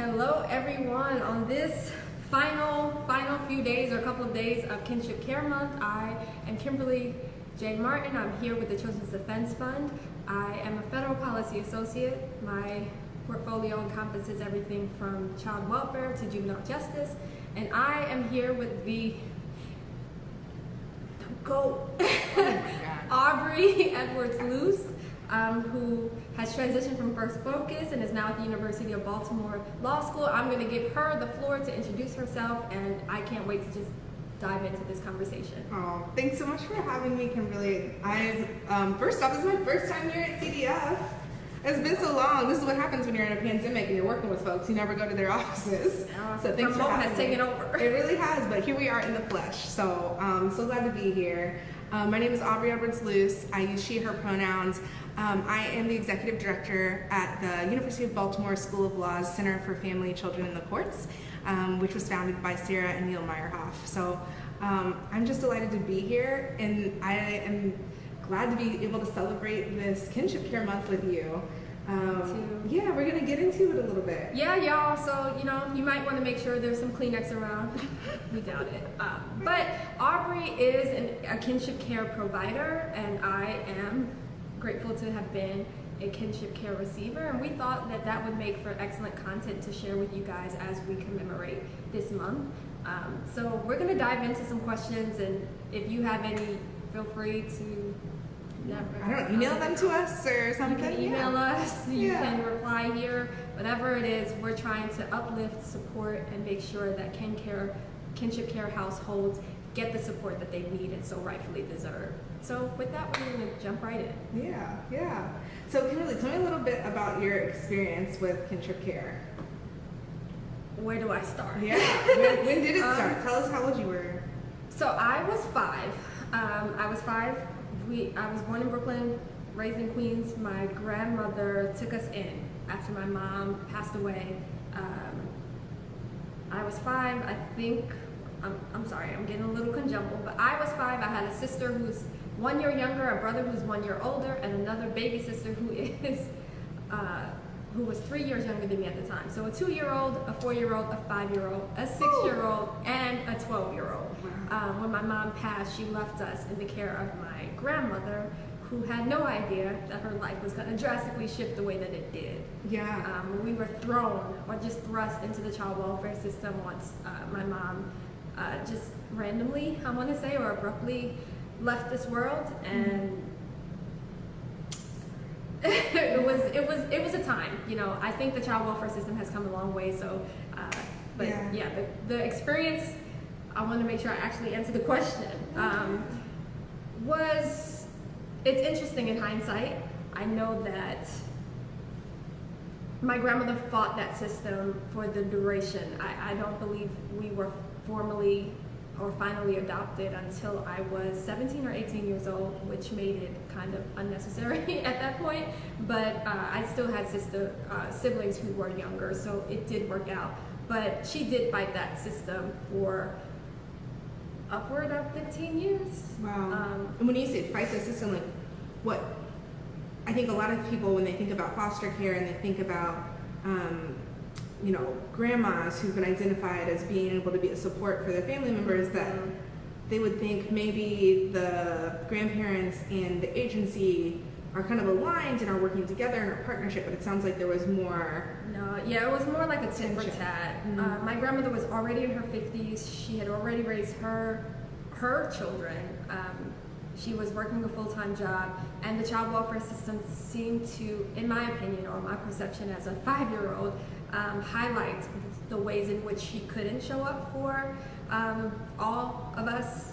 Hello everyone. On this final few days or a couple of days of Kinship Care Month, I am Kimberly J. Martin. I'm here with the Children's Defense Fund. I am a federal policy associate. My portfolio encompasses everything from child welfare to juvenile justice, and I am here with the GOAT, Aubrey Edwards-Luce, who has transitioned from First Focus and is now at the University of Baltimore Law School. I'm going to give her the floor to introduce herself, and I can't wait to just dive into this conversation. Oh, thanks so much for having me, Kimberly. First off, this is my first time here at CDF. It's been so long. This is what happens when you're in a pandemic and you're working with folks. You never go to their offices. So thanks for having me. Has taken over. It really has, but here we are in the flesh. So so glad to be here. My name is Aubrey Edwards-Luce. I use she, her pronouns. I am the executive director at the University of Baltimore School of Law's Center for Family, Children, and the Courts, which was founded by Sarah and Neil Meyerhoff. So I'm just delighted to be here, and I am glad to be able to celebrate this Kinship Care Month with you. Yeah, we're gonna get into it a little bit. Yeah, y'all. So you might want to make sure there's some Kleenex around. We doubt it. But Aubrey is a kinship care provider, and I am grateful to have been a kinship care receiver, and we thought that that would make for excellent content to share with you guys as we commemorate this month. So we're gonna dive into some questions, and if you have any, feel free to email them to us or something. You can email us, you can reply here, whatever it is. We're trying to uplift, support, and make sure that kinship care households get the support that they need and so rightfully deserve. So with that, we're going to jump right in. Yeah. So Kimberly, tell me a little bit about your experience with kinship care. Where do I start? Yeah, when did it start? Tell us how old you were. So I was 5. I was born in Brooklyn, raised in Queens. My grandmother took us in after my mom passed away. I was 5, I think. I'm sorry, I'm getting a little conjumbled, but I was 5. I had a sister who's 1 year younger, a brother who's 1 year older, and another baby sister who was 3 years younger than me at the time. So a 2-year-old, a 4-year-old, a 5-year-old, a 6-year-old, and a 12-year-old. When my mom passed, she left us in the care of my grandmother, who had no idea that her life was going to drastically shift the way that it did. Yeah. We were thrown or just thrust into the child welfare system once my mom just randomly, I want to say, or abruptly left this world, and it was a time. I think the child welfare system has come a long way. So, the experience. I want to make sure I actually answer the question. It's interesting in hindsight. I know that my grandmother fought that system for the duration. I don't believe we were formally or finally adopted until I was 17 or 18 years old, which made it kind of unnecessary at that point. But I still had siblings who were younger, so it did work out. But she did fight that system for upward of 15 years. Wow. And when you say fight the system, like what? I think a lot of people, when they think about foster care and they think about grandmas who've been identified as being able to be a support for their family members, that they would think maybe the grandparents and the agency are kind of aligned and are working together in a partnership, but it sounds like there was more. No, yeah, it was more like a tit for tat. My grandmother was already in her 50s. She had already raised her children. She was working a full-time job, and the child welfare system seemed to, in my opinion, or my perception as a 5-year-old, highlight the ways in which she couldn't show up for all of us,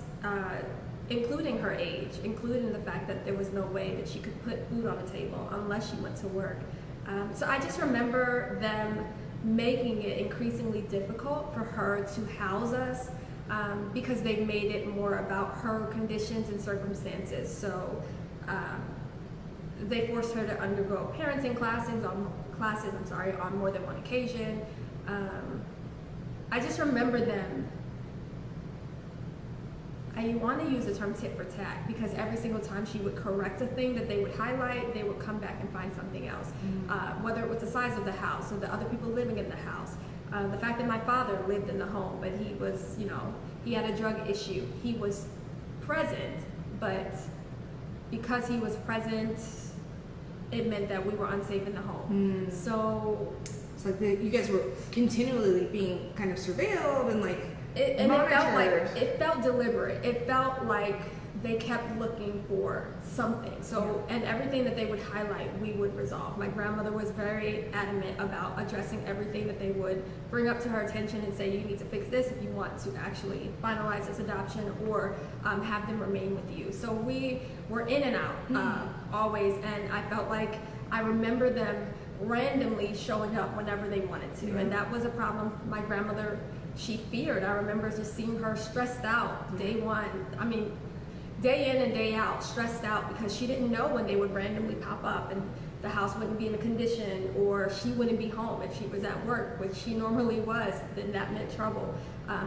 including her age, including the fact that there was no way that she could put food on the table unless she went to work. So I just remember them making it increasingly difficult for her to house us, because they made it more about her conditions and circumstances. So they forced her to undergo parenting classes on more than one occasion. I just remember them And you want to use the term tit for tat because every single time she would correct a thing that they would highlight, they would come back and find something else. Whether it was the size of the house or the other people living in the house. The fact that my father lived in the home, but he was, he had a drug issue. He was present, but because he was present, it meant that we were unsafe in the home. So it's like you guys were continually being kind of surveilled and like it felt deliberate. It felt like they kept looking for something. So, and everything that they would highlight, we would resolve. My grandmother was very adamant about addressing everything that they would bring up to her attention and say, you need to fix this if you want to actually finalize this adoption or have them remain with you. So we were in and out always, and I felt like I remember them randomly showing up whenever they wanted to, and that was a problem my grandmother, she feared. I remember just seeing her stressed out day one. I mean, day in and day out, stressed out because she didn't know when they would randomly pop up and the house wouldn't be in a condition or she wouldn't be home. If she was at work, which she normally was, then that meant trouble.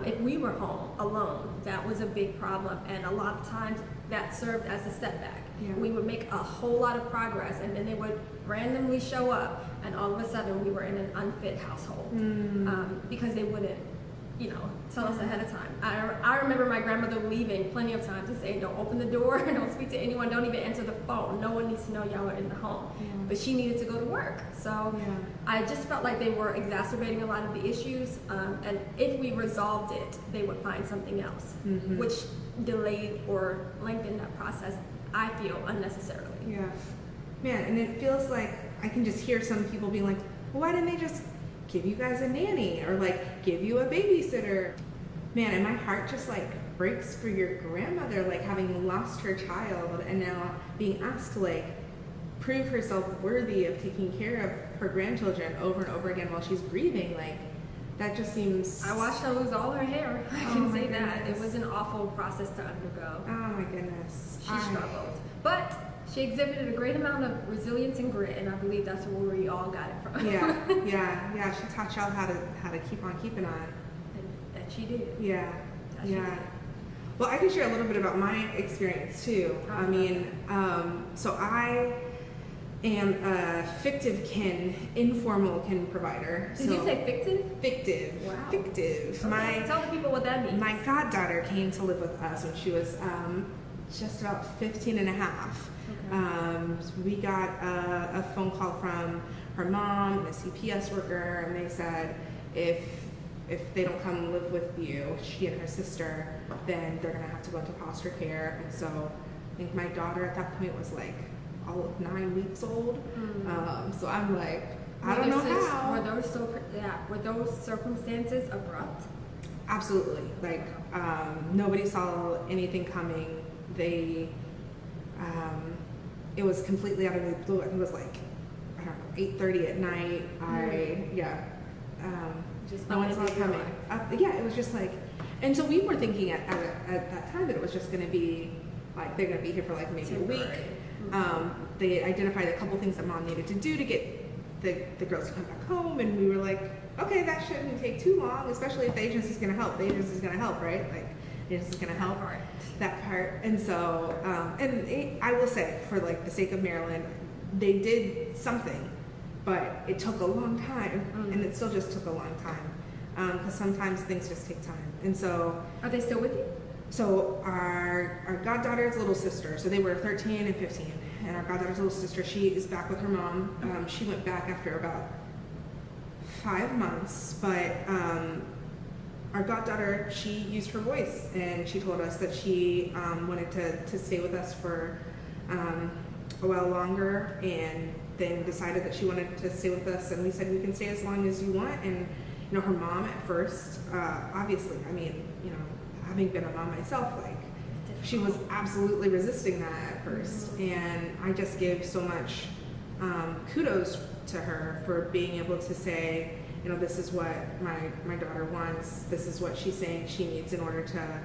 If we were home alone, that was a big problem, and a lot of times that served as a setback. We would make a whole lot of progress and then they would randomly show up and all of a sudden we were in an unfit household because they wouldn't tell us ahead of time. I remember my grandmother leaving plenty of times and saying, don't open the door, don't speak to anyone, don't even answer the phone. No one needs to know y'all are in the home. But she needed to go to work. So I just felt like they were exacerbating a lot of the issues. And if we resolved it, they would find something else, which delayed or lengthened that process, I feel, unnecessarily. Yeah. Man, and it feels like I can just hear some people being like, well, why didn't they just give you guys a nanny or like give you a babysitter? Man, and my heart just like breaks for your grandmother, like having lost her child and now being asked to like prove herself worthy of taking care of her grandchildren over and over again while she's grieving. Like that just seems... I watched her lose all her hair. I can say that. It was an awful process to undergo. Oh my goodness. She struggled. But she exhibited a great amount of resilience and grit, and I believe that's where we all got it from. Yeah. She taught y'all how to keep on keeping on. And she did. Yeah. She did. Well, I can share a little bit about my experience too. I mean, so I am a fictive informal kin provider. Did you say fictive? Fictive. Wow. Fictive. Okay. Tell the people what that means. My goddaughter came to live with us when she was just about 15 and a half. We got a phone call from her mom and a CPS worker, and they said if they don't come live with you, she and her sister, then they're gonna have to go into foster care. And so I think my daughter at that point was like all of 9 weeks old. So I'm like, I don't know how. Were those circumstances abrupt? Absolutely. Like nobody saw anything coming. It was completely out of the blue. It was like, I don't know, 8:30 at night. Just no one saw it coming. It was just like, and so we were thinking at that time that it was just going to be like they're going to be here for like maybe a week. They identified a couple things that mom needed to do to get the girls to come back home, and we were like, okay, that shouldn't take too long, especially if the agency's going to help. The agency's going to help, right? Like, the agency's going to help that part. And so, I will say, for like the sake of Maryland, they did something, but it took a long time, and it still just took a long time, because sometimes things just take time. And so, are they still with you? So our goddaughter's little sister, so they were 13 and 15, and our goddaughter's little sister, she is back with her mom. She went back after about 5 months, but our goddaughter, she used her voice, and she told us that she wanted to stay with us for a while longer, and then decided that she wanted to stay with us, and we said, we can stay as long as you want. And her mom at first, obviously, I mean, having been a mom myself, like, she was absolutely resisting that at first. And I just give so much kudos to her for being able to say, this is what my daughter wants. This is what she's saying she needs in order to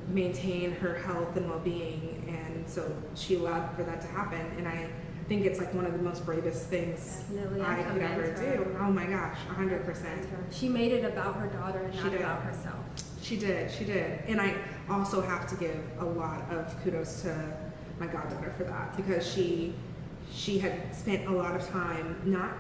maintain her health and well-being. And so she allowed for that to happen. And I think it's like one of the most bravest things I could ever do. Oh my gosh, 100%. She made it about her daughter and not about herself. She did. And I also have to give a lot of kudos to my goddaughter for that, because she had spent a lot of time not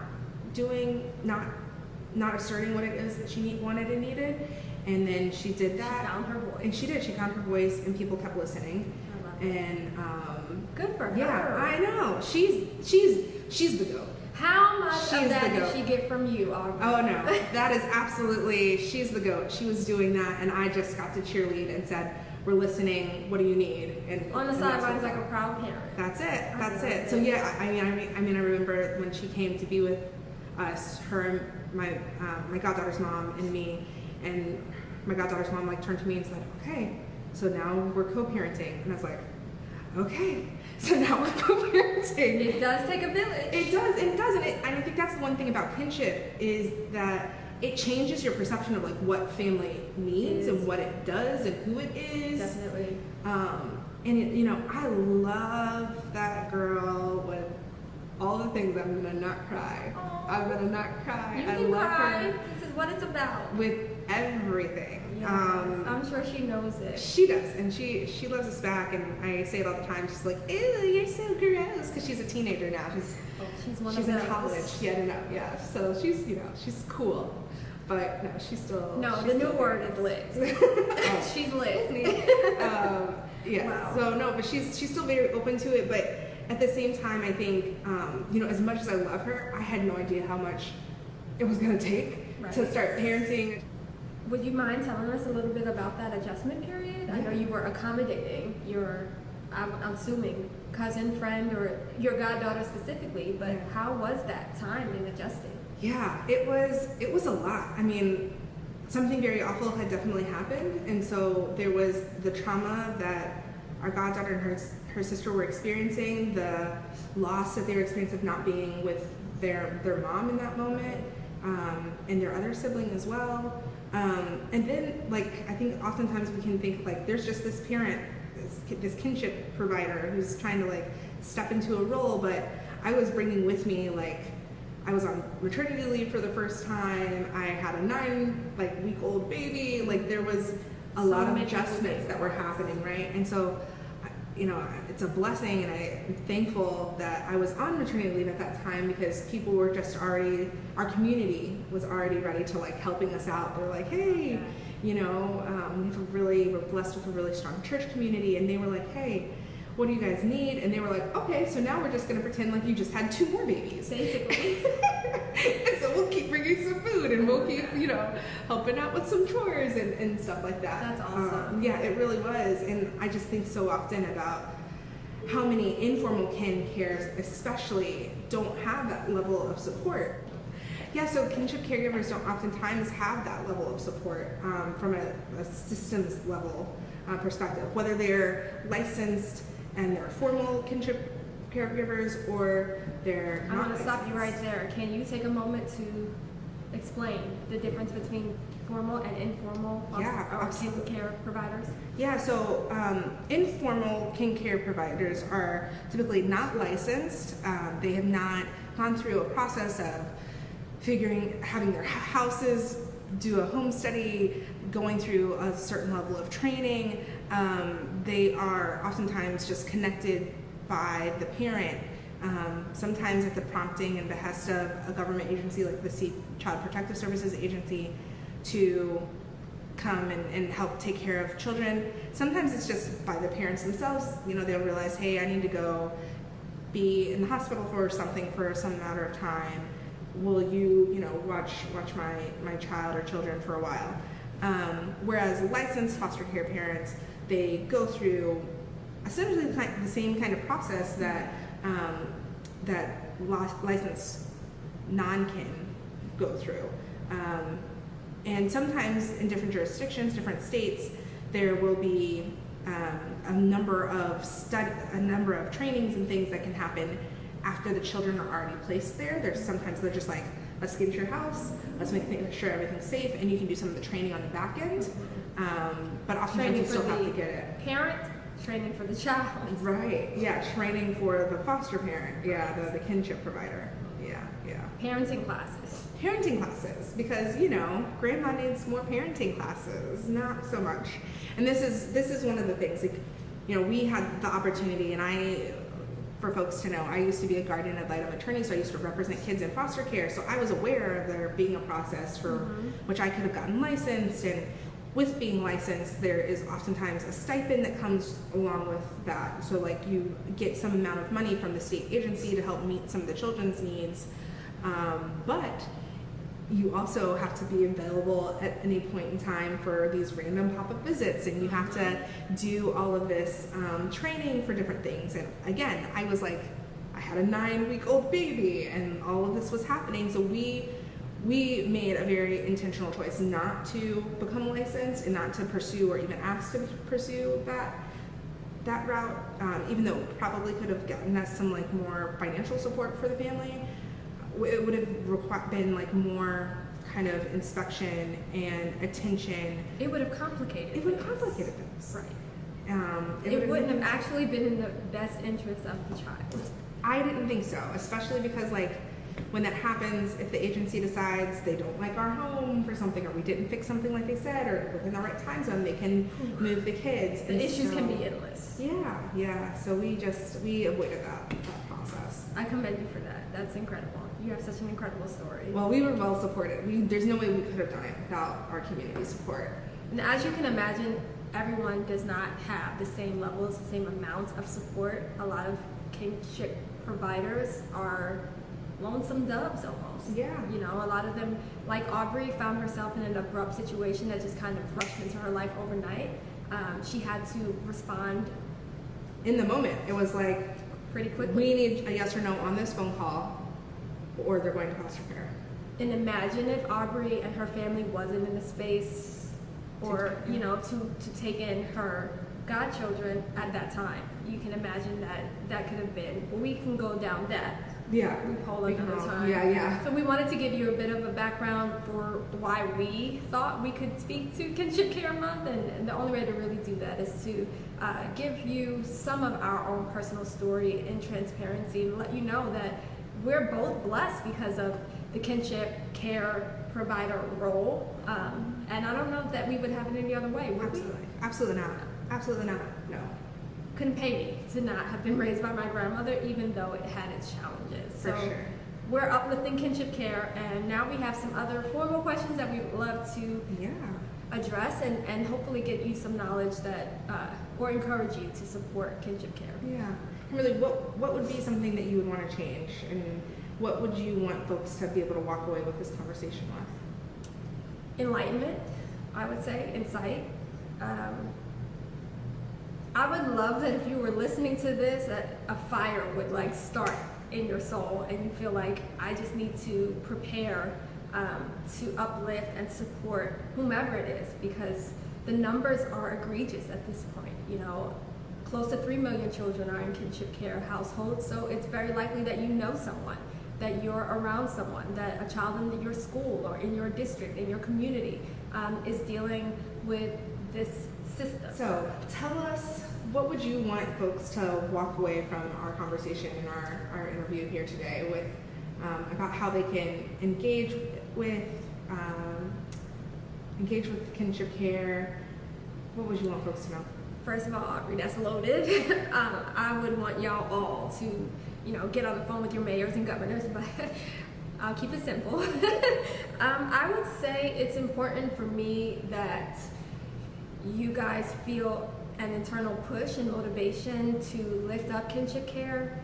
asserting what it is that she wanted and needed, and then she did that. She found her voice. And she did. She found her voice, and people kept listening. I love it. And good for her. yeah, I know. She's the goat. How much She's of that the did goat. she get from you, Aubrey? Oh no, that is absolutely, she's the goat. She was doing that, and I just got to cheerlead and said, "We're listening. What do you need?" And On the and that's sidelines what- like a proud parent. That's it. That's love it. So it. yeah, I remember when she came to be with us, her, my goddaughter's mom and me, and my goddaughter's mom like turned to me and said, "Okay, so now we're co-parenting," and I was like, "Okay, so now we're co-parenting." It does take a village. It does, and I think that's the one thing about kinship is that it changes your perception of like what family means and what it does and who it is. Definitely. I love that girl with all the things. I'm gonna not cry. Aww. I'm gonna not cry. You I can love cry. her This is what it's about. with everything. Yes. I'm sure she knows it. She does, and she loves us back. And I say it all the time. She's like, "Ew, you're so gross," because she's a teenager now. She's one She's of in those. college. Yeah, no, yeah. So she's cool, but no, she's still. No, she's the new still word very is nice. lit. She's lit. Yeah. Wow. So no, but she's still very open to it. But at the same time, I think as much as I love her, I had no idea how much it was gonna take to Right. start parenting. Would you mind telling us a little bit about that adjustment period? I know you were accommodating your, I'm assuming, cousin, friend, or your goddaughter specifically, but Yeah. how was that time in adjusting? Yeah, it was a lot. I mean, something very awful had definitely happened, and so there was the trauma that our goddaughter and her sister were experiencing, the loss that they were experiencing of not being with their mom in that moment, and their other sibling as well. And then, like, I think oftentimes we can think like there's just this parent, this kinship provider who's trying to like step into a role, but I was bringing with me like. I was on maternity leave for the first time. I had a 9-week-old baby. Like there was a So lot of many adjustments that were happening, right? And so, it's a blessing, and I'm thankful that I was on maternity leave at that time because people were just already, our community was already ready to like helping us out. They're like, hey, we're blessed with a really strong church community, and they were like, hey, what do you guys need? And they were like, okay, so now we're just gonna pretend like you just had 2 more babies. Basically. And so we'll keep bringing some food, and we'll keep, helping out with some chores and stuff like that. That's awesome. Yeah, it really was. And I just think so often about how many informal kin cares especially don't have that level of support. Yeah, so kinship caregivers don't oftentimes have that level of support from a systems level perspective, whether they're licensed and they're formal kinship caregivers or they're I'm not going to stop you licensed. right there. Can you take a moment to explain the difference between formal and informal kin care providers? Yeah, so informal kin care providers are typically not licensed. They have not gone through a process of having their houses do a home study, going through a certain level of training. They are oftentimes just connected by the parent, sometimes at the prompting and behest of a government agency like the Child Protective Services Agency to come and help take care of children. Sometimes it's just by the parents themselves. They'll realize, hey, I need to go be in the hospital for something for some matter of time. Will you, watch my child or children for a while? Whereas licensed foster care parents, they go through essentially the same kind of process that licensed non-kin go through. And sometimes in different jurisdictions, different states, there will be a number of trainings and things that can happen after the children are already placed there. Sometimes they're just like, let's get into your house, let's make sure everything's safe, and you can do some of the training on the back end. But oftentimes you still have to get it. Parent, training for the child. Right, yeah, training for the foster parent, yeah, the kinship provider, yeah. Parenting classes. parenting classes, because grandma needs more parenting classes, not so much. And this is one of the things, like, we had the opportunity, and for folks to know, I used to be a guardian ad litem attorney, so I used to represent kids in foster care, so I was aware of there being a process for which I could have gotten licensed, and with being licensed, there is oftentimes a stipend that comes along with that. So like you get some amount of money from the state agency to help meet some of the children's needs, but you also have to be available at any point in time for these random pop-up visits, and you have to do all of this training for different things. And again, I had a 9-week-old baby, and all of this was happening, so we made a very intentional choice not to become licensed and not to pursue or even ask to pursue that route, even though it probably could have gotten us some more financial support for the family. It would have been more kind of inspection and attention. It would have complicated things. Right. It wouldn't have actually been in the best interest of the child. I didn't think so, especially because when that happens, if the agency decides they don't like our home for something, or we didn't fix something like they said, or within the right time zone, they can move the kids. The issues can be endless. Yeah. So we avoided that process. I commend you for that. That's incredible. You have such an incredible story. Well, we were well supported. There's no way we could have done it without our community support. And as you can imagine, everyone does not have the same levels, the same amounts of support. A lot of kinship providers are lonesome doves almost. Yeah. A lot of them, like Aubrey, found herself in an abrupt situation that just kind of rushed into her life overnight. She had to respond in the moment. It was pretty quickly. We need a yes or no on this phone call, or they're going to foster care. And imagine if Aubrey and her family wasn't in a space, or to take in her godchildren at that time. You can imagine that could have been. We can go down that. Yeah, loophole another time. Yeah. So we wanted to give you a bit of a background for why we thought we could speak to Kinship Care Month, and the only way to really do that is to give you some of our own personal story in transparency, and let you know that we're both blessed because of the kinship care provider role, and I don't know that we would have it any other way, would we? Absolutely not. No. Couldn't pay me to not have been raised by my grandmother, even though it had its challenges. For sure. We're uplifting kinship care, and now we have some other formal questions that we would love to address, and hopefully get you some knowledge that or encourage you to support kinship care. Yeah. Kimberly, what would be something that you would want to change, and what would you want folks to be able to walk away with this conversation with? Enlightenment, I would say, insight. I would love that if you were listening to this, that a fire would start in your soul, and you feel like, I just need to prepare to uplift and support whomever it is, because the numbers are egregious at this point. Close to 3 million children are in kinship care households, so it's very likely that you know someone, that you're around someone, that a child in your school or in your district, in your community, is dealing with this system. So tell us, what would you want folks to walk away from our conversation and our interview here today with, about how they can engage with kinship care? What would you want folks to know? First of all, Aubrey, that's loaded. I would want y'all all to, get on the phone with your mayors and governors, but I'll keep it simple. I would say it's important for me that you guys feel an internal push and motivation to lift up kinship care,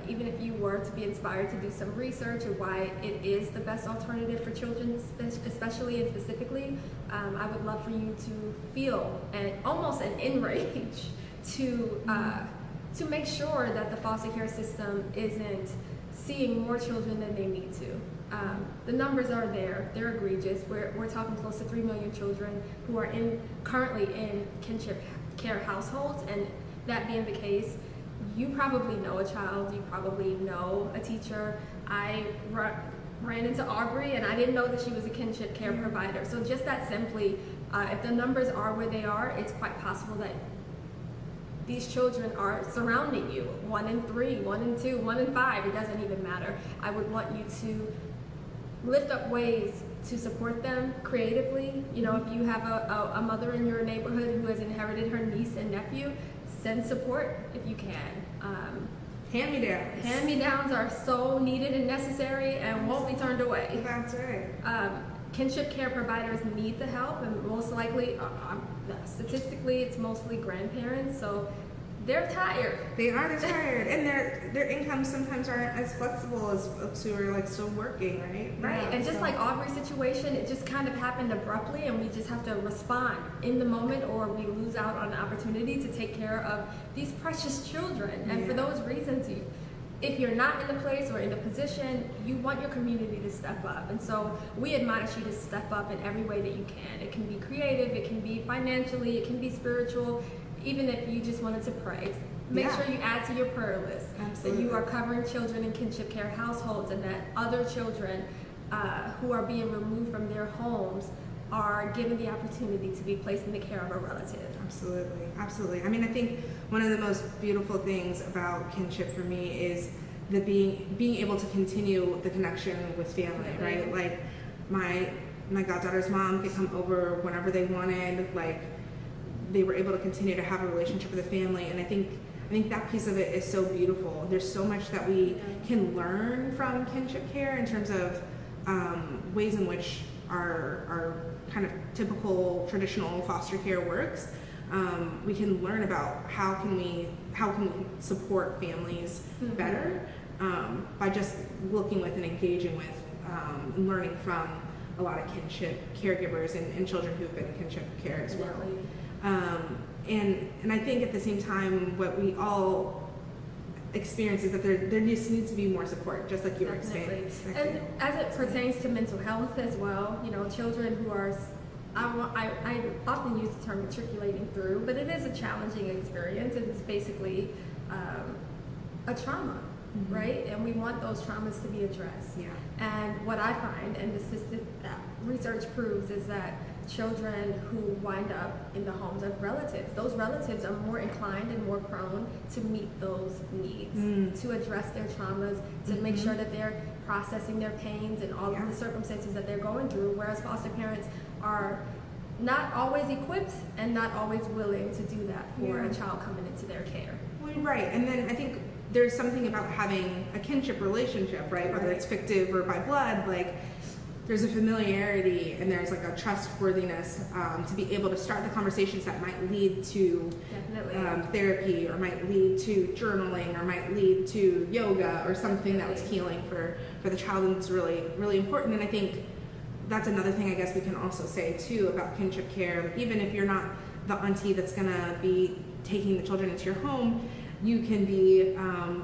even if you were to be inspired to do some research of why it is the best alternative for children, especially and specifically. I would love for you to feel almost an enrage to make sure that the foster care system isn't seeing more children than they need to. The numbers are there; they're egregious. We're talking close to 3 million children who are currently in kinship care households, and that being the case, you probably know a child, you probably know a teacher. I ran into Aubrey, and I didn't know that she was a kinship care provider. So just that simply, if the numbers are where they are, it's quite possible that these children are surrounding you. 1 in 3, 1 in 2, 1 in 5, it doesn't even matter. I would want you to lift up ways to support them creatively. You know, if you have a mother in your neighborhood who has inherited her niece and nephew, send support if you can. Hand-me-downs. Hand-me-downs are so needed and necessary and won't be turned away. That's right. Kinship care providers need the help, and most likely, statistically, it's mostly grandparents, so they're tired. They're tired, and their incomes sometimes aren't as flexible as folks who are like still working, right? Right, Yeah, and just like Aubrey's situation, it just kind of happened abruptly, and we just have to respond in the moment, or we lose out on an opportunity to take care of these precious children. And for those reasons, if you're not in the place or in the position, you want your community to step up. And so we admonish you to step up in every way that you can. It can be creative, it can be financially, it can be spiritual. Even if you just wanted to pray, make sure you add to your prayer list. Absolutely. That you are covering children in kinship care households, and that other children who are being removed from their homes are given the opportunity to be placed in the care of a relative. Absolutely, absolutely. I mean, I think one of the most beautiful things about kinship for me is the being able to continue the connection with family, right? Like my goddaughter's mom could come over whenever they wanted. Like, they were able to continue to have a relationship with the family, and I think that piece of it is so beautiful. There's so much that we can learn from kinship care in terms of ways in which our kind of typical traditional foster care works. We can learn about how can we support families better by just looking with and engaging with and learning from a lot of kinship caregivers and children who've been in kinship care as well. And I think at the same time, what we all experience is that there just needs to be more support, just like you were saying. And as it pertains to mental health as well, you know, children who are, I often use the term matriculating through, but it is a challenging experience, and it's basically a trauma, right? And we want those traumas to be addressed. Yeah. And what I find, and research proves, is that children who wind up in the homes of relatives, those relatives are more inclined and more prone to meet those needs, to address their traumas, to make sure that they're processing their pains and all of the circumstances that they're going through, whereas foster parents are not always equipped and not always willing to do that for a child coming into their care. Well, right, and then I think there's something about having a kinship relationship, right? Whether it's fictive or by blood, like, there's a familiarity and there's like a trustworthiness to be able to start the conversations that might lead to therapy, or might lead to journaling, or might lead to yoga or something that was healing for the child. And it's really, really important. And I think that's another thing I guess we can also say too about kinship care. Even if you're not the auntie that's gonna be taking the children into your home, you can be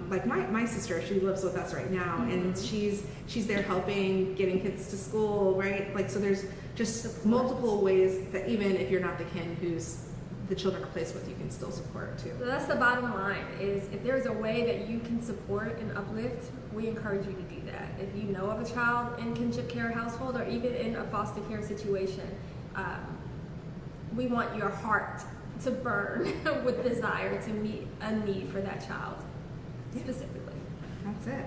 like my sister. She lives with us right now, and she's there helping, getting kids to school, right? Like, so there's just multiple ways that even if you're not the kin who's the children are placed with, you can still support too. So that's the bottom line, is if there's a way that you can support and uplift, we encourage you to do that. If you know of a child in kinship care household, or even in a foster care situation, we want your heart to burn with desire to meet a need for that child specifically. That's it.